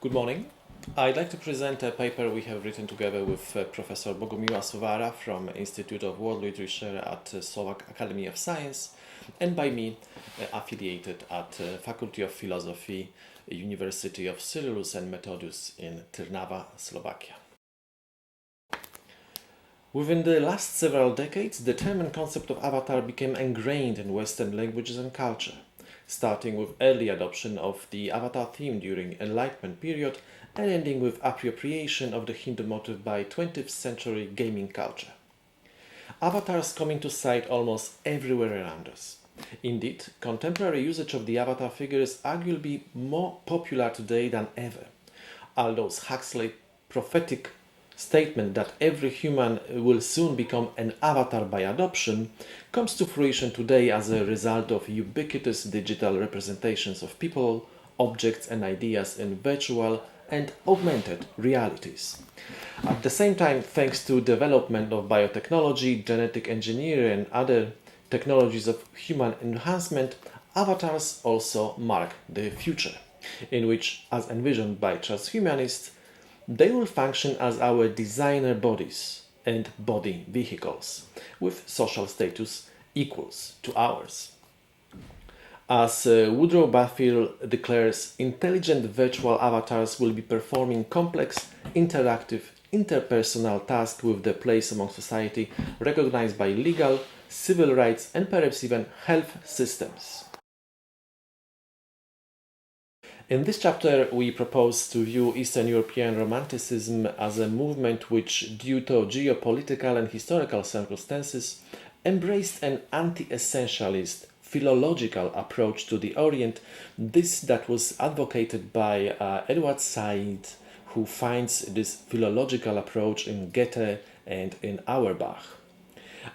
Good morning. I'd like to present a paper we have written together with Professor Bogumiła Suwara from Institute of World Literature at Slovak Academy of Science, and by me, affiliated at Faculty of Philosophy, University of Cyrillus and Methodius in Trnava, Slovakia. Within the last several decades, the term and concept of avatar became ingrained in Western languages and culture, starting with early adoption of the avatar theme during Enlightenment period and ending with appropriation of the Hindu motif by 20th century gaming culture. Avatars come into sight almost everywhere around us. Indeed, contemporary usage of the avatar figure is arguably more popular today than ever. Aldous Huxley's prophetic statement that every human will soon become an avatar by adoption comes to fruition today as a result of ubiquitous digital representations of people, objects and ideas in virtual and augmented realities. At the same time, thanks to development of biotechnology, genetic engineering and other technologies of human enhancement, avatars also mark the future, in which, as envisioned by transhumanists, they will function as our designer bodies and body vehicles, with social status equals to ours. As Woodrow Buffield declares, intelligent virtual avatars will be performing complex, interactive, interpersonal tasks with their place among society recognized by legal, civil rights and perhaps even health systems. In this chapter, we propose to view Eastern European Romanticism as a movement which, due to geopolitical and historical circumstances, embraced an anti-essentialist, philological approach to the Orient, this that was advocated by Edward Said, who finds this philological approach in Goethe and in Auerbach.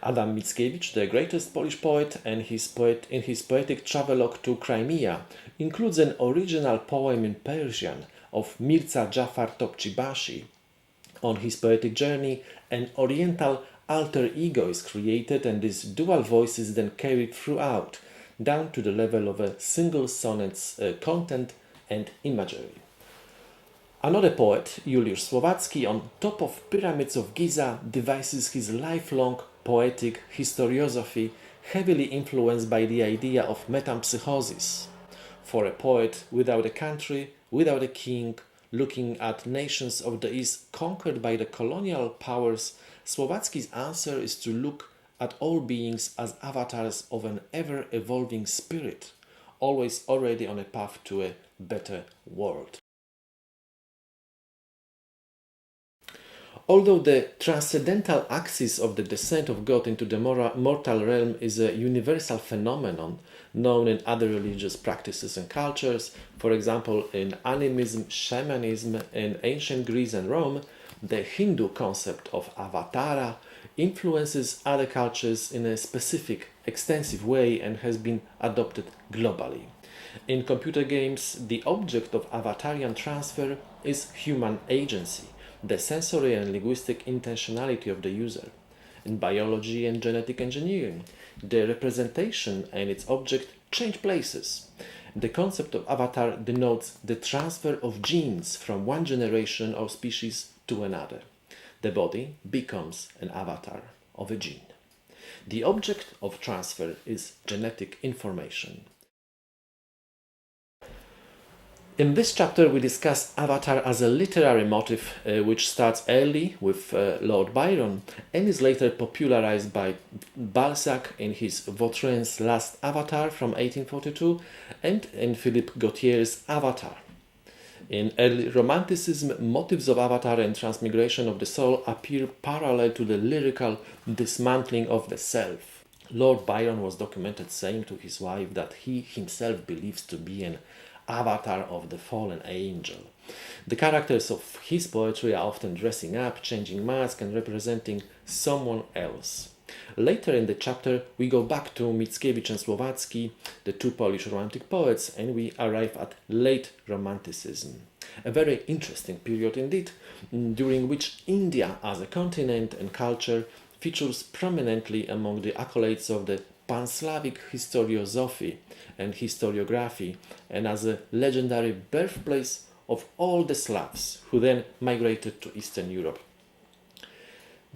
Adam Mickiewicz, the greatest Polish poet, in his poetic travelogue to Crimea, includes an original poem in Persian of Mirza Jafar Topçibaşı. On his poetic journey, an oriental alter ego is created, and this dual voice is then carried throughout, down to the level of a single sonnet's content and imagery. Another poet, Juliusz Słowacki, on top of pyramids of Giza, devises his lifelong poetic historiography, heavily influenced by the idea of metempsychosis. For a poet without a country, without a king, looking at nations of the East conquered by the colonial powers, Słowacki's answer is to look at all beings as avatars of an ever-evolving spirit, always already on a path to a better world. Although the transcendental axis of the descent of God into the mortal realm is a universal phenomenon known in other religious practices and cultures, for example in animism, shamanism in ancient Greece and Rome, the Hindu concept of avatara influences other cultures in a specific, extensive way and has been adopted globally. In computer games, the object of avatarian transfer is human agency, the sensory and linguistic intentionality of the user. In biology and genetic engineering, the representation and its object change places. The concept of avatar denotes the transfer of genes from one generation or species to another. The body becomes an avatar of a gene. The object of transfer is genetic information. In this chapter, we discuss avatar as a literary motif which starts early with Lord Byron and is later popularized by Balzac in his Vautrin's Last Avatar from 1842 and in Philippe Gautier's Avatar. In early Romanticism, motifs of avatar and transmigration of the soul appear parallel to the lyrical dismantling of the self. Lord Byron was documented saying to his wife that he himself believes to be an avatar of the fallen angel. The characters of his poetry are often dressing up, changing masks and representing someone else. Later in the chapter, we go back to Mickiewicz and Słowacki, the two Polish Romantic poets, and we arrive at late Romanticism. A very interesting period indeed, during which India as a continent and culture features prominently among the accolades of the Pan-Slavic historiosophy and historiography, and as a legendary birthplace of all the Slavs who then migrated to Eastern Europe.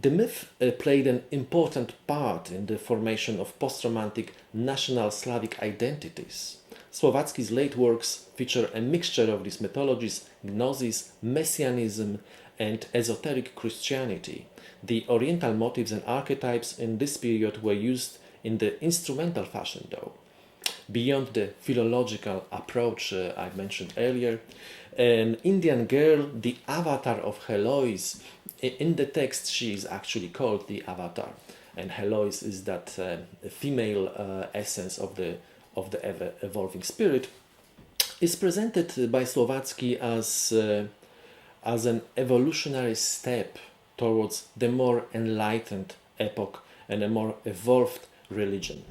The myth played an important part in the formation of post-Romantic national Slavic identities. Słowacki's late works feature a mixture of these mythologies, gnosis, messianism, and esoteric Christianity. The oriental motifs and archetypes in this period were used in the instrumental fashion, though. Beyond the philological approach I mentioned earlier, an Indian girl, the avatar of Helois, in the text she is actually called the avatar, and Helois is that female essence of the evolving spirit, is presented by Słowacki as an evolutionary step towards the more enlightened epoch and a more evolved religion.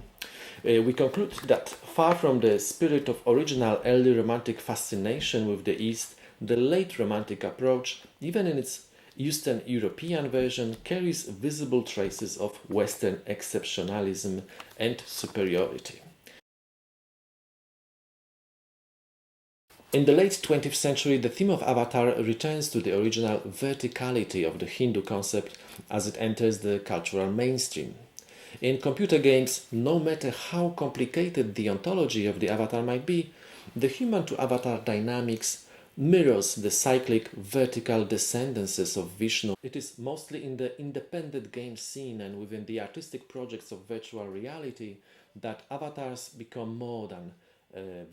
We conclude that far from the spirit of original early Romantic fascination with the East, the late Romantic approach, even in its Eastern European version, carries visible traces of Western exceptionalism and superiority. In the late 20th century, the theme of Avatar returns to the original verticality of the Hindu concept as it enters the cultural mainstream. In computer games, no matter how complicated the ontology of the avatar might be, the human-to-avatar dynamics mirrors the cyclic vertical descendances of Vishnu. It is mostly in the independent game scene and within the artistic projects of virtual reality that avatars become more than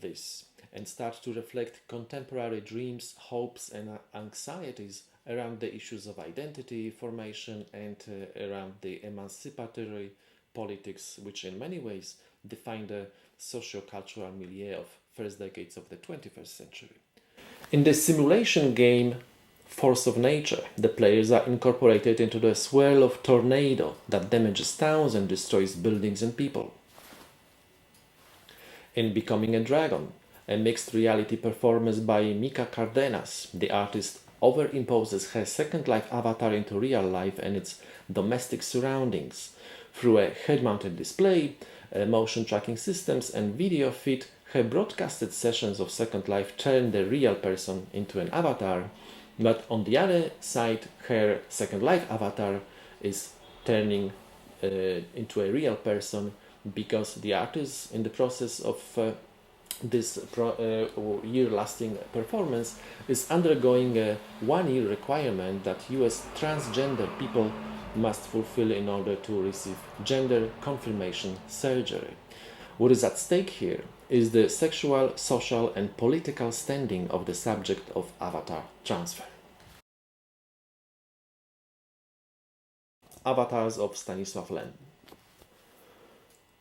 this and start to reflect contemporary dreams, hopes, and anxieties around the issues of identity formation and around the emancipatory politics, which in many ways define the socio-cultural milieu of first decades of the 21st century. In the simulation game Force of Nature, the players are incorporated into the swirl of tornado that damages towns and destroys buildings and people. In Becoming a Dragon, a mixed reality performance by Mika Cardenas, the artist overimposes her Second Life avatar into real life and its domestic surroundings. Through a head-mounted display, motion tracking systems, and video feed, her broadcasted sessions of Second Life turn the real person into an avatar, but on the other side, her Second Life avatar is turning into a real person because the artist, in the process of this year-lasting performance, is undergoing a one-year requirement that US transgender people must fulfill in order to receive gender confirmation surgery. What is at stake here is the sexual, social, and political standing of the subject of avatar transfer. Avatars of Stanislaw Lem.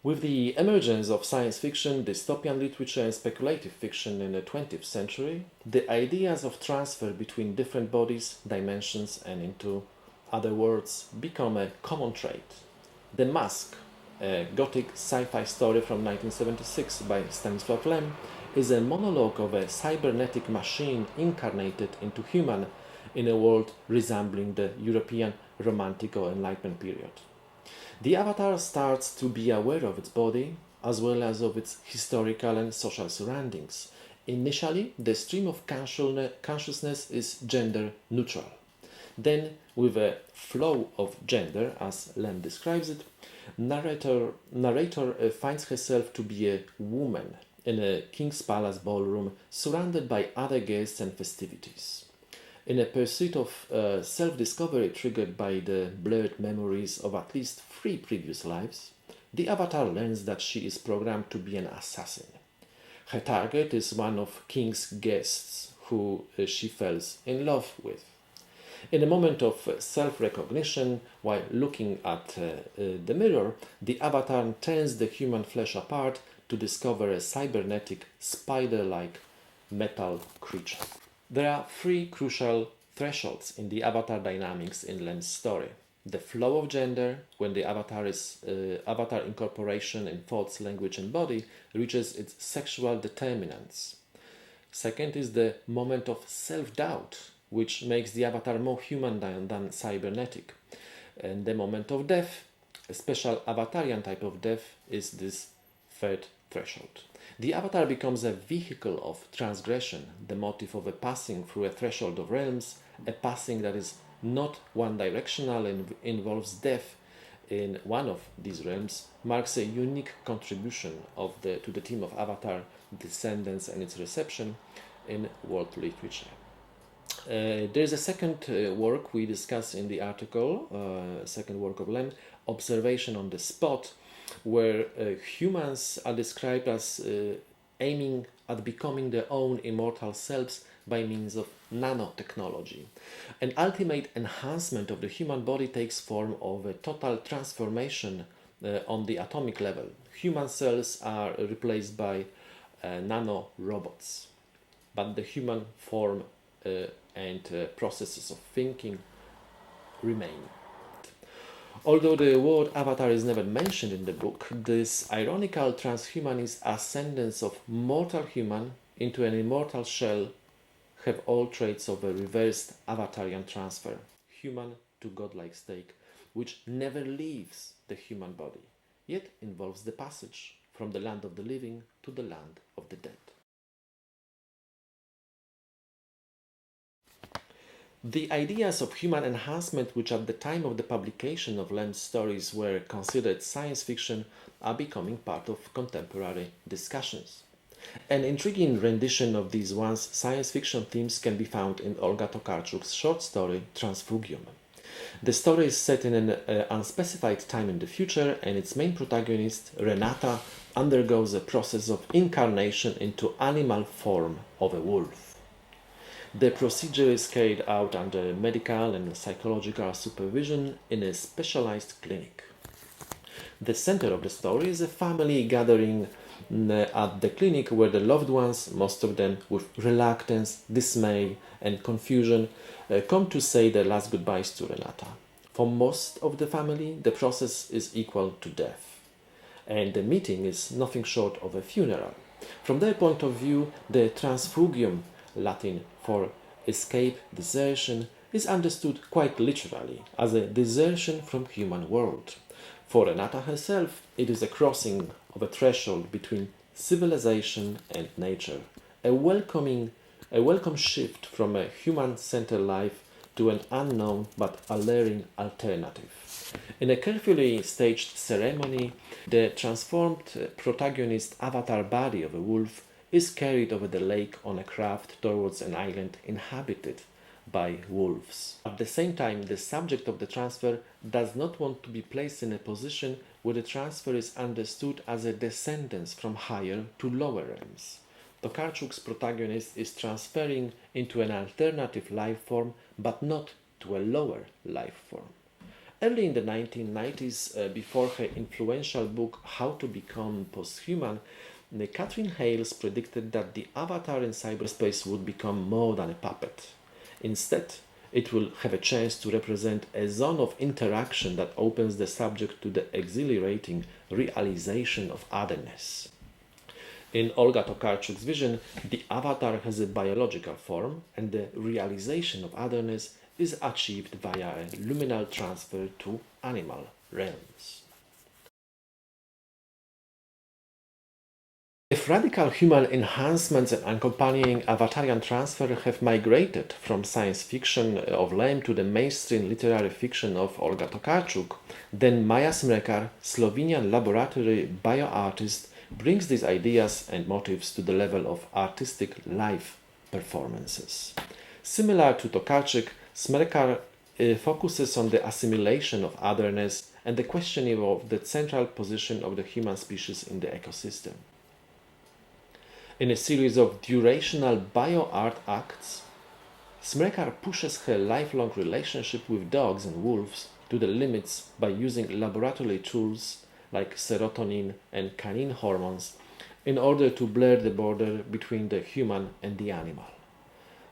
With the emergence of science fiction, dystopian literature, and speculative fiction in the 20th century, the ideas of transfer between different bodies, dimensions, and into other worlds become a common trait. The Mask, a gothic sci-fi story from 1976 by Stanislaw Lem, is a monologue of a cybernetic machine incarnated into human in a world resembling the European Romantic or Enlightenment period. The avatar starts to be aware of its body as well as of its historical and social surroundings. Initially, the stream of consciousness is gender neutral. Then, with a flow of gender, as Lem describes it, narrator finds herself to be a woman in a King's Palace ballroom surrounded by other guests and festivities. In a pursuit of self-discovery triggered by the blurred memories of at least 3 previous lives, the avatar learns that she is programmed to be an assassin. Her target is one of King's guests who she falls in love with. In a moment of self-recognition, while looking at the mirror, the avatar tears the human flesh apart to discover a cybernetic, spider-like metal creature. There are 3 crucial thresholds in the avatar dynamics in Lem's story. The flow of gender, when the avatar incorporation in thoughts, language, and body reaches its sexual determinants. Second is the moment of self-doubt, which makes the avatar more human than cybernetic. And the moment of death, a special avatarian type of death, is this third threshold. The avatar becomes a vehicle of transgression, the motif of a passing through a threshold of realms, a passing that is not one-directional and involves death in one of these realms, marks a unique contribution to the theme of Avatar, descendants and its reception in world literature. There is a second work we discuss in the article, second work of Lem, Observation on the Spot, where humans are described as aiming at becoming their own immortal selves by means of nanotechnology. An ultimate enhancement of the human body takes form of a total transformation on the atomic level. Human cells are replaced by nanorobots, but the human form and processes of thinking remain. Although the word avatar is never mentioned in the book, this ironical transhumanist ascendance of mortal human into an immortal shell have all traits of a reversed avatarian transfer, human to godlike state, which never leaves the human body, yet involves the passage from the land of the living to the land of the dead. The ideas of human enhancement, which at the time of the publication of Lem's stories were considered science fiction, are becoming part of contemporary discussions. An intriguing rendition of these once science fiction themes can be found in Olga Tokarczuk's short story Transfugium. The story is set in an unspecified time in the future, and its main protagonist, Renata, undergoes a process of incarnation into animal form of a wolf. The procedure is carried out under medical and psychological supervision in a specialized clinic. The center of the story is a family gathering at the clinic where the loved ones, most of them with reluctance, dismay, and confusion, come to say their last goodbyes to Renata. For most of the family, the process is equal to death, and the meeting is nothing short of a funeral. From their point of view, the transfugium, Latin for escape, desertion, is understood quite literally as a desertion from human world. For Renata herself, it is a crossing of a threshold between civilization and nature, a welcome shift from a human-centered life to an unknown but alluring alternative. In a carefully staged ceremony, the transformed protagonist avatar body of a wolf is carried over the lake on a craft towards an island inhabited by wolves. At the same time, the subject of the transfer does not want to be placed in a position where the transfer is understood as a descendance from higher to lower realms. Tokarczuk's protagonist is transferring into an alternative life form, but not to a lower life form. Early in the 1990s, before her influential book How to Become Posthuman, Catherine Hales predicted that the avatar in cyberspace would become more than a puppet. Instead, it will have a chance to represent a zone of interaction that opens the subject to the exhilarating realization of otherness. In Olga Tokarczuk's vision, the avatar has a biological form, and the realization of otherness is achieved via a luminal transfer to animal realms. If radical human enhancements and accompanying avatarian transfer have migrated from science fiction of Lem to the mainstream literary fiction of Olga Tokarczuk, then Maja Smrekar, Slovenian laboratory bioartist, brings these ideas and motifs to the level of artistic live performances. Similar to Tokarczuk, Smrekar focuses on the assimilation of otherness and the questioning of the central position of the human species in the ecosystem. In a series of durational bioart acts, Smrekar pushes her lifelong relationship with dogs and wolves to the limits by using laboratory tools like serotonin and canine hormones in order to blur the border between the human and the animal.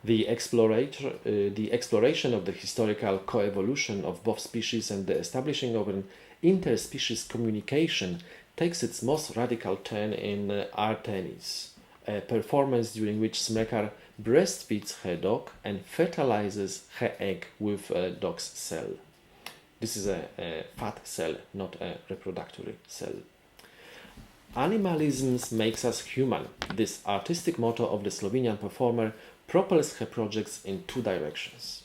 The exploration of the historical coevolution of both species and the establishing of an interspecies communication takes its most radical turn in Artemis, a performance during which Smrekar breastfeeds her dog and fertilizes her egg with a dog's cell. This is a fat cell, not a reproductory cell. Animalism makes us human. This artistic motto of the Slovenian performer propels her projects in two directions.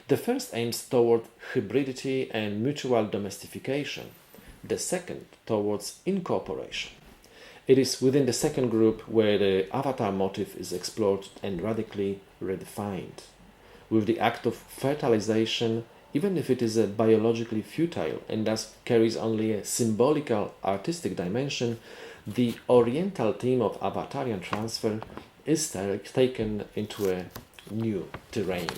The first aims toward hybridity and mutual domestication, the second towards incorporation. It is within the second group where the avatar motif is explored and radically redefined. With the act of fertilization, even if it is a biologically futile and thus carries only a symbolical artistic dimension, the oriental theme of avatarian transfer is taken into a new terrain.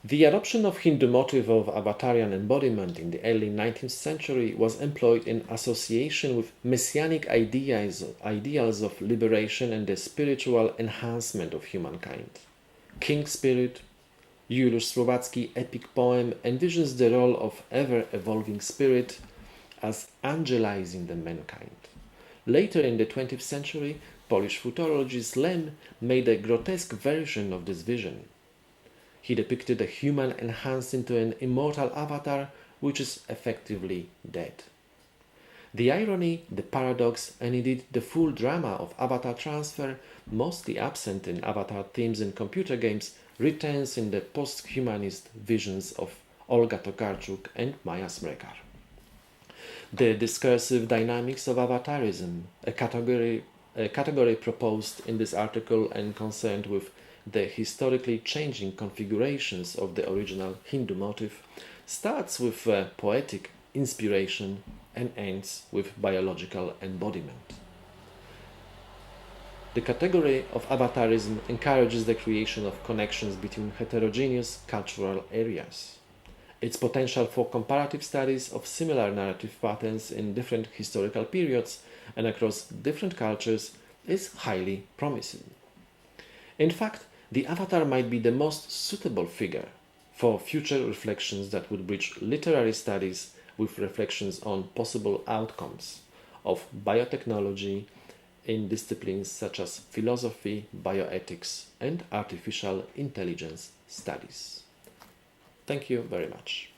The adoption of Hindu motif of avatarian embodiment in the early 19th century was employed in association with Messianic ideals of liberation and the spiritual enhancement of humankind. King Spirit, Juliusz Słowacki epic poem envisions the role of ever-evolving spirit as angelizing the mankind. Later in the 20th century, Polish futurologist Lem made a grotesque version of this vision. He depicted a human enhanced into an immortal avatar which is effectively dead. The irony, the paradox, and indeed the full drama of avatar transfer, mostly absent in avatar themes in computer games, returns in the posthumanist visions of Olga Tokarczuk and Maja Smrekar. The discursive dynamics of avatarism, a category proposed in this article and concerned with the historically changing configurations of the original Hindu motif, starts with poetic inspiration and ends with biological embodiment. The category of avatarism encourages the creation of connections between heterogeneous cultural areas. Its potential for comparative studies of similar narrative patterns in different historical periods and across different cultures is highly promising. In fact, the avatar might be the most suitable figure for future reflections that would bridge literary studies with reflections on possible outcomes of biotechnology in disciplines such as philosophy, bioethics, and artificial intelligence studies. Thank you very much.